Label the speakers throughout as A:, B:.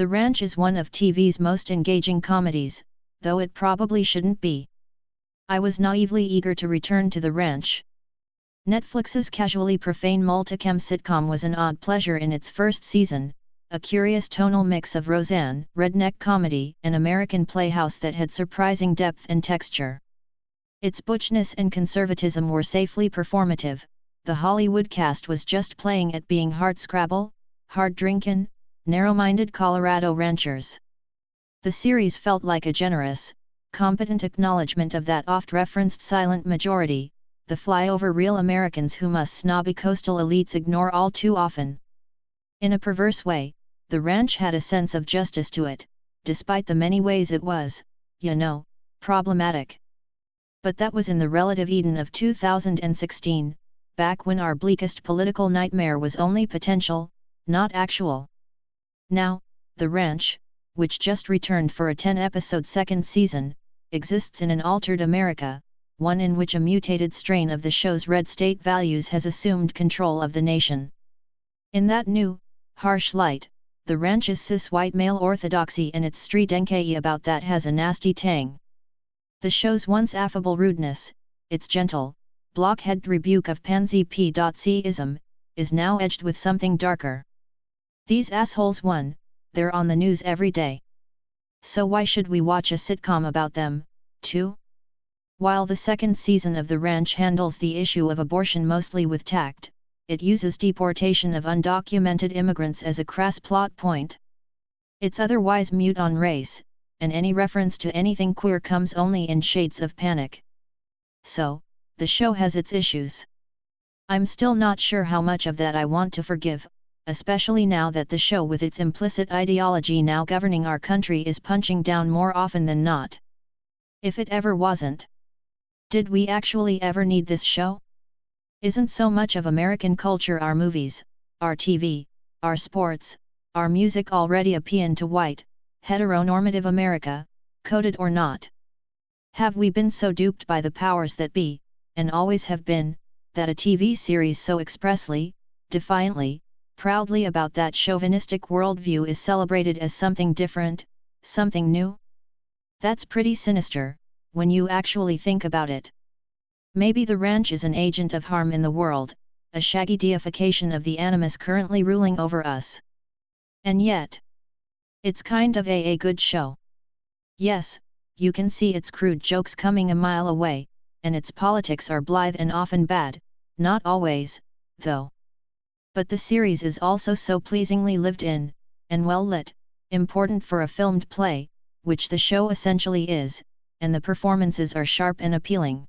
A: The Ranch is one of TV's most engaging comedies, though it probably shouldn't be. I was naively eager to return to The Ranch. Netflix's casually profane multicam sitcom was an odd pleasure in its first season, a curious tonal mix of Roseanne, redneck comedy, and American Playhouse that had surprising depth and texture. Its butchness and conservatism were safely performative. The Hollywood cast was just playing at being hardscrabble, hard-drinkin', narrow-minded Colorado ranchers. The series felt like a generous, competent acknowledgement of that oft-referenced silent majority, the flyover real Americans who us snobby coastal elites ignore all too often. In a perverse way, The Ranch had a sense of justice to it, despite the many ways it was, problematic. But that was in the relative Eden of 2016, back when our bleakest political nightmare was only potential, not actual. Now, The Ranch, which just returned for a 10-episode second season, exists in an altered America, one in which a mutated strain of the show's red state values has assumed control of the nation. In that new, harsh light, The Ranch's cis-white male orthodoxy and its street enkai about that has a nasty tang. The show's once affable rudeness, its gentle, blockhead rebuke of pansy p.c-ism, is now edged with something darker. These assholes they're on the news every day. So why should we watch a sitcom about them, too? While the second season of The Ranch handles the issue of abortion mostly with tact, it uses deportation of undocumented immigrants as a crass plot point. It's otherwise mute on race, and any reference to anything queer comes only in shades of panic. So, the show has its issues. I'm still not sure how much of that I want to forgive, especially now that the show with its implicit ideology now governing our country is punching down more often than not. If it ever wasn't. Did we actually ever need this show? Isn't so much of American culture our movies, our TV, our sports, our music already a paean to white, heteronormative America, coded or not? Have we been so duped by the powers that be, and always have been, that a TV series so expressly, defiantly, proudly about that chauvinistic worldview is celebrated as something different, something new? That's pretty sinister, when you actually think about it. Maybe The Ranch is an agent of harm in the world, a shaggy deification of the animus currently ruling over us. And yet, it's kind of a good show. Yes, you can see its crude jokes coming a mile away, and its politics are blithe and often bad, not always, though. But the series is also so pleasingly lived in, and well lit, important for a filmed play, which the show essentially is, and the performances are sharp and appealing.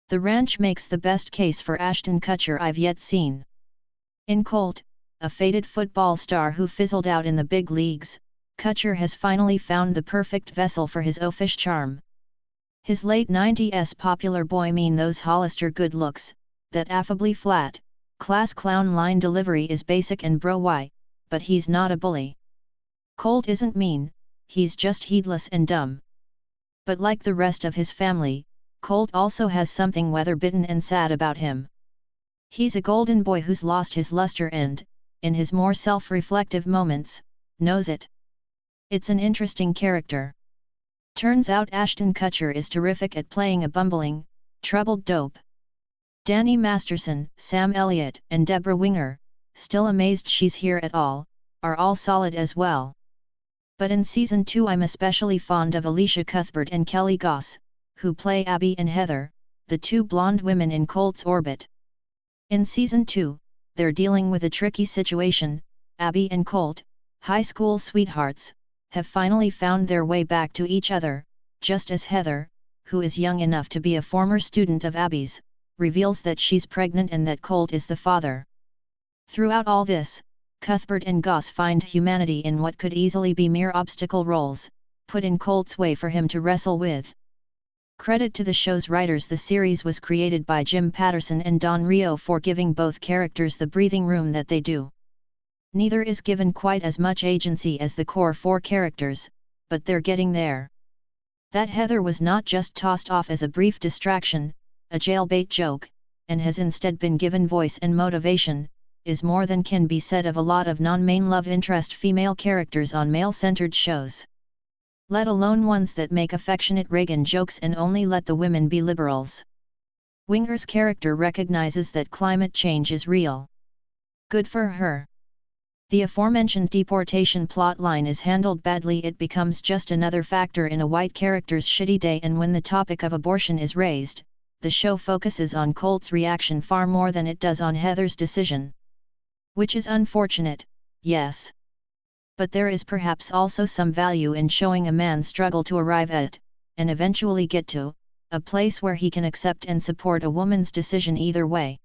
A: The Ranch makes the best case for Ashton Kutcher I've yet seen. In Colt, a faded football star who fizzled out in the big leagues, Kutcher has finally found the perfect vessel for his oafish charm. His late 90s popular boy mean those Hollister good looks, that affably flat, class clown line delivery is basic and bro-y, but he's not a bully. Colt isn't mean, he's just heedless and dumb. But like the rest of his family, Colt also has something weather-bitten and sad about him. He's a golden boy who's lost his luster and, in his more self-reflective moments, knows it. It's an interesting character. Turns out Ashton Kutcher is terrific at playing a bumbling, troubled dope. Danny Masterson, Sam Elliott, and Deborah Winger, still amazed she's here at all, are all solid as well. But in Season 2 I'm especially fond of Alicia Cuthbert and Kelly Goss, who play Abby and Heather, the two blonde women in Colt's orbit. In Season 2, they're dealing with a tricky situation. Abby and Colt, high school sweethearts, have finally found their way back to each other, just as Heather, who is young enough to be a former student of Abby's, reveals that she's pregnant and that Colt is the father. Throughout all this, Cuthbert and Goss find humanity in what could easily be mere obstacle roles, put in Colt's way for him to wrestle with. Credit to the show's writers, the series was created by Jim Patterson and Don Rio for giving both characters the breathing room that they do. Neither is given quite as much agency as the core four characters, but they're getting there. That Heather was not just tossed off as a brief distraction, a jailbait joke, and has instead been given voice and motivation, is more than can be said of a lot of non-main love interest female characters on male-centered shows. Let alone ones that make affectionate Reagan jokes and only let the women be liberals. Winger's character recognizes that climate change is real. Good for her. The aforementioned deportation plotline is handled badly. It becomes just another factor in a white character's shitty day, and when the topic of abortion is raised, the show focuses on Colt's reaction far more than it does on Heather's decision. Which is unfortunate, yes. But there is perhaps also some value in showing a man struggle to arrive at, and eventually get to, a place where he can accept and support a woman's decision either way.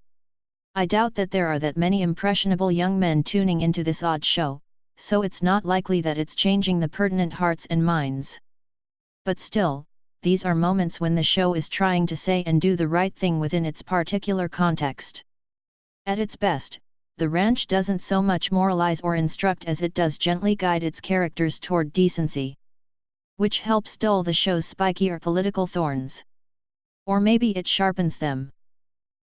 A: I doubt that there are that many impressionable young men tuning into this odd show, so it's not likely that it's changing the pertinent hearts and minds. But still, these are moments when the show is trying to say and do the right thing within its particular context. At its best, The Ranch doesn't so much moralize or instruct as it does gently guide its characters toward decency, which helps dull the show's spikier political thorns. Or maybe it sharpens them.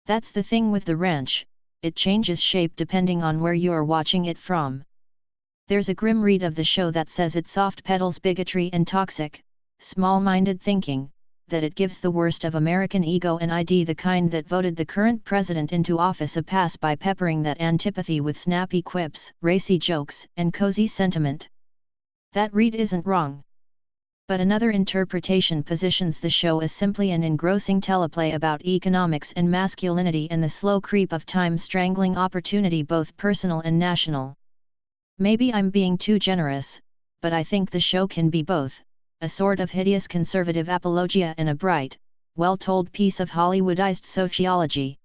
A: That's the thing with The Ranch, it changes shape depending on where you're watching it from. There's a grim read of the show that says it soft pedals bigotry and toxic, small-minded thinking, that it gives the worst of American ego and ID, the kind that voted the current president into office, a pass by peppering that antipathy with snappy quips, racy jokes, and cozy sentiment. That read isn't wrong. But another interpretation positions the show as simply an engrossing teleplay about economics and masculinity and the slow creep of time strangling opportunity, both personal and national. Maybe I'm being too generous, but I think the show can be both, a sort of hideous conservative apologia and a bright, well-told piece of Hollywoodized sociology.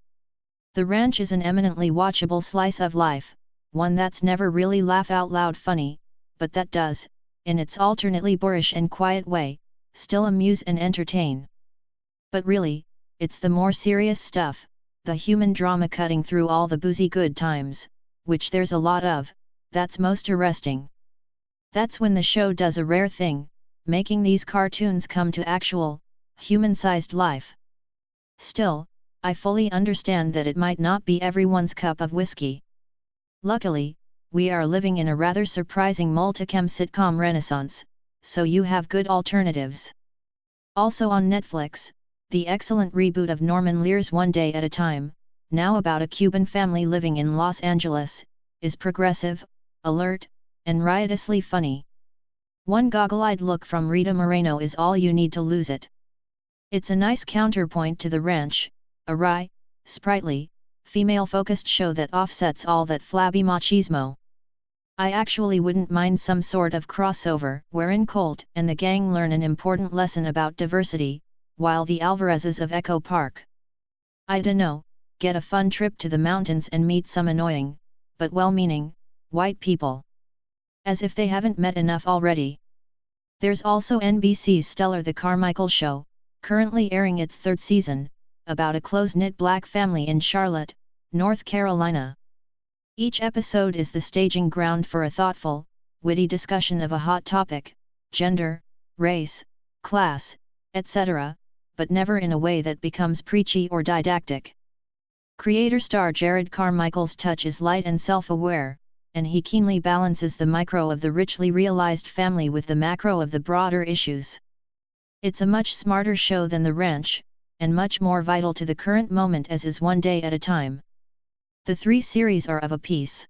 A: The Ranch is an eminently watchable slice of life, one that's never really laugh-out-loud funny, but that does, in its alternately boorish and quiet way, still amuse and entertain. But really, it's the more serious stuff, the human drama cutting through all the boozy good times, which there's a lot of, that's most arresting. That's when the show does a rare thing, making these cartoons come to actual, human-sized life. Still, I fully understand that it might not be everyone's cup of whiskey. Luckily, we are living in a rather surprising multicam sitcom renaissance, so you have good alternatives. Also on Netflix, the excellent reboot of Norman Lear's One Day at a Time, now about a Cuban family living in Los Angeles, is progressive, alert, and riotously funny. One goggle-eyed look from Rita Moreno is all you need to lose it. It's a nice counterpoint to The Ranch, a wry, sprightly, female-focused show that offsets all that flabby machismo. I actually wouldn't mind some sort of crossover wherein Colt and the gang learn an important lesson about diversity, while the Alvarezes of Echo Park, I dunno, get a fun trip to the mountains and meet some annoying, but well-meaning, white people. As if they haven't met enough already. There's also NBC's stellar The Carmichael Show, currently airing its third season, about a close-knit black family in Charlotte, North Carolina. Each episode is the staging ground for a thoughtful, witty discussion of a hot topic, gender, race, class, etc., but never in a way that becomes preachy or didactic. Creator star Jared Carmichael's touch is light and self-aware, and he keenly balances the micro of the richly realized family with the macro of the broader issues. It's a much smarter show than The Ranch, and much more vital to the current moment as is One Day at a Time. The three series are of a piece.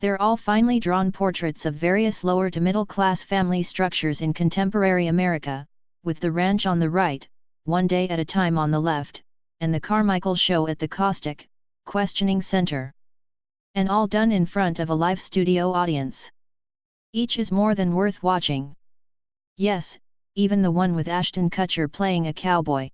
A: They're all finely drawn portraits of various lower to middle class family structures in contemporary America, with The Ranch on the right, One Day at a Time on the left, and The Carmichael Show at the caustic, questioning center. And all done in front of a live studio audience. Each is more than worth watching. Yes, even the one with Ashton Kutcher playing a cowboy.